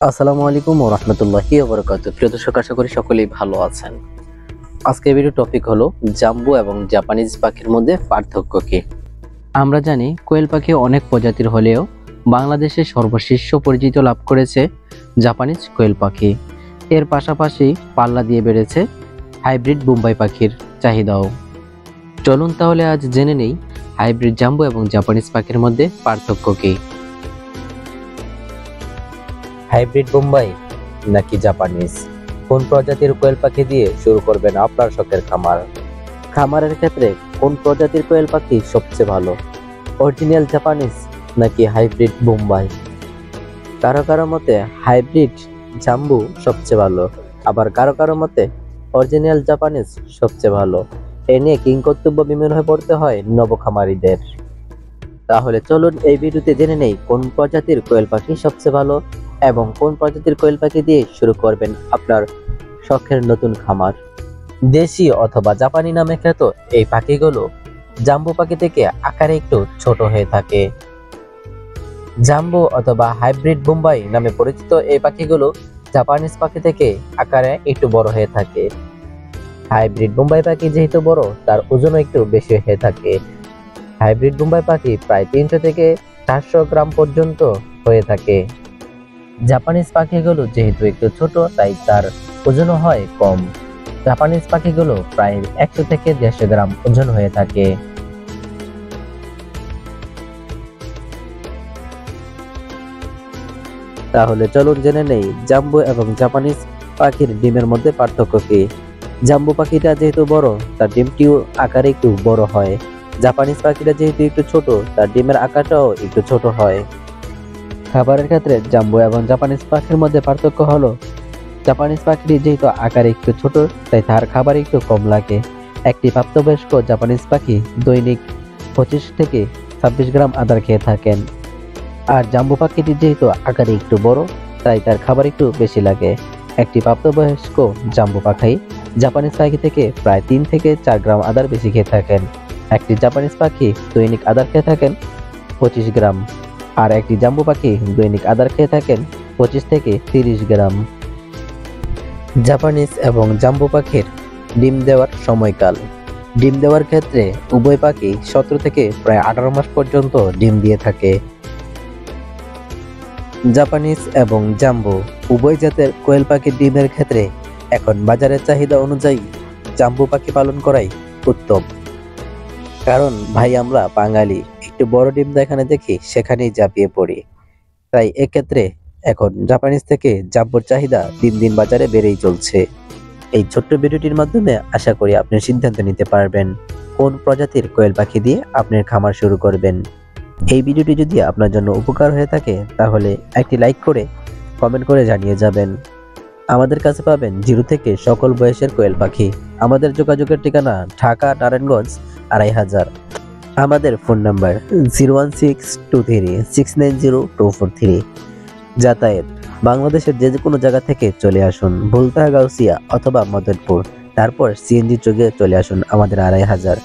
আসসালামু আলাইকুম ওয়া রাহমাতুল্লাহি ওয়া বারাকাতুহু। প্রিয় দর্শক, আশা করি সকলেই ভালো আছেন। আজকের ভিডিও টপিক হলো জাম্বু এবং জাপানিজ পাখির মধ্যে পার্থক্য কি। আমরা জানি কোয়েল পাখি অনেক প্রজাতির হলেও বাংলাদেশে সর্বশীর্ষ পরিচিত লাভ করেছে জাপানিজ কোয়েল পাখি। এর পাশাপাশি পাল্লা দিয়ে বেড়েছে হাইব্রিড বোম্বাই পাখির চাহিদাও। চলুন তাহলে আজ জেনে নেই হাইব্রিড জাম্বু এবং জাপানিজ পাখির মধ্যে পার্থক্য কি। হাইব্রিড বোম্বাই নাকি জাপানিজ, কোন প্রজাতির কোয়েল পাখি দিয়ে শুরু করবেন আপনার শখের খামার? খামারের ক্ষেত্রে কোন প্রজাতির কোয়েল পাখি সবচেয়ে ভালো, অরিজিনাল জাপানিজ নাকি হাইব্রিড বোম্বাই? কারো কারো মতে হাইব্রিড জাম্বু সবচেয়ে ভালো, আবার কারো কারো মতে অরিজিনাল জাপানিজ সবচেয়ে ভালো। এ নিয়ে কিংকর্তব্য বিমূঢ় হয়ে পড়তে হয় নবখামারিদের। তাহলে চলুন এই ভিডিওতে জেনে নেই কোন প্রজাতির কোয়েল পাখি সবচেয়ে ভালো এবং কোন প্রজাতির কোয়েল পাখি দিয়ে শুরু করবেন আপনার শখের নতুন খামার। দেশি অথবা জাপানি নামে খ্যাত এই পাখিগুলো জাম্বু পাখি থেকে আকারে একটু ছোট হয়ে থাকে। জাম্বু অথবা হাইব্রিড বোম্বাই নামে পরিচিত এই পাখিগুলো জাপানিজ পাখি থেকে আকারে একটু বড় হয়ে থাকে। হাইব্রিড বোম্বাই পাখি যেহেতু বড়, তার ওজনও একটু বেশি হয়ে থাকে। হাইব্রিড বোম্বাই পাখি প্রায় 300 থেকে 400 গ্রাম পর্যন্ত হয়ে থাকে। জাপানিজ পাখিগুলো যেহেতু একটু ছোট, তাই তার ওজনও হয় কম। জাপানিজ পাখিগুলো প্রায় 100 থেকে 150 গ্রাম ওজন হয়ে থাকে। তাহলে চলুন জেনে নেই জাম্বু এবং জাপানিজ পাখির ডিমের মধ্যে পার্থক্য কি। জাম্বু পাখিটা যেহেতু বড়, তার ডিমটিও আকারে একটু বড় হয়। জাপানিজ পাখিটা যেহেতু একটু ছোট, তার ডিমের আকারটাও একটু ছোট হয়। খাবারের ক্ষেত্রে জাম্বু এবং জাপানিজ পাখির মধ্যে পার্থক্য হলো জাপানিজ পাখিটি যেহেতু আকারে একটু ছোট, তাই তার খাবার একটু কম লাগে। একটি প্রাপ্তবয়স্ক জাপানিজ পাখি দৈনিক 25 থেকে 26 গ্রাম আদার খেয়ে থাকেন। আর জাম্বু পাখিটি যেহেতু আকারে একটু বড়, তাই তার খাবার একটু বেশি লাগে। একটি প্রাপ্তবয়স্ক জাম্বু পাখি জাপানিজ পাখি থেকে প্রায় 3 থেকে 4 গ্রাম আদার বেশি খেয়ে থাকেন। একটি জাপানিজ পাখি দৈনিক আদার খেয়ে থাকেন 25 গ্রাম, আর একটি জাম্বু পাখি দৈনিক আদার খেয়ে থাকেন 25 থেকে 30 গ্রাম। জাপানিজ এবং জাম্বু পাখির ডিম দেওয়ার সময়কাল। ডিম দেওয়ার ক্ষেত্রে উভয় পাখি 17 থেকে প্রায় 18 মাস পর্যন্ত ডিম দিয়ে থাকে। জাপানিজ এবং জাম্বু উভয় জাতের কোয়েল পাখির ডিমের ক্ষেত্রে এখন বাজারের চাহিদা অনুযায়ী জাম্বু পাখি পালন করাই উত্তম। কারণ ভাই, আমরা বাঙালি, একটু বড় ডিম যেখানে দেখি সেখানেই ঝাঁপিয়ে পড়ি। তাই এক্ষেত্রে এখন জাপানিজ থেকে জাম্বুর চাহিদা দিন দিন বাজারে বেড়েই চলছে। এই ছোট্ট ভিডিওটির মাধ্যমে আশা করি আপনি সিদ্ধান্ত নিতে পারবেন কোন প্রজাতির কোয়েল পাখি দিয়ে আপনার খামার শুরু করবেন। এই ভিডিওটি যদি আপনার জন্য উপকার হয়ে থাকে তাহলে একটি লাইক করে কমেন্ট করে জানিয়ে যাবেন। আমাদের কাছে পাবেন জিরো থেকে সকল বয়সের কোয়েল পাখি। আমাদের যোগাযোগের ঠিকানা ঢাকা নারায়ণগঞ্জ 2500। আমাদের ফোন নাম্বার 01623690243। যাতায়াত বাংলাদেশের যে কোনো জায়গা থেকে চলে আসুন, ভুলতা, গাউসিয়া অথবা মদনপুর, তারপর সিএনজি যোগে চলে আসুন আমাদের 2500।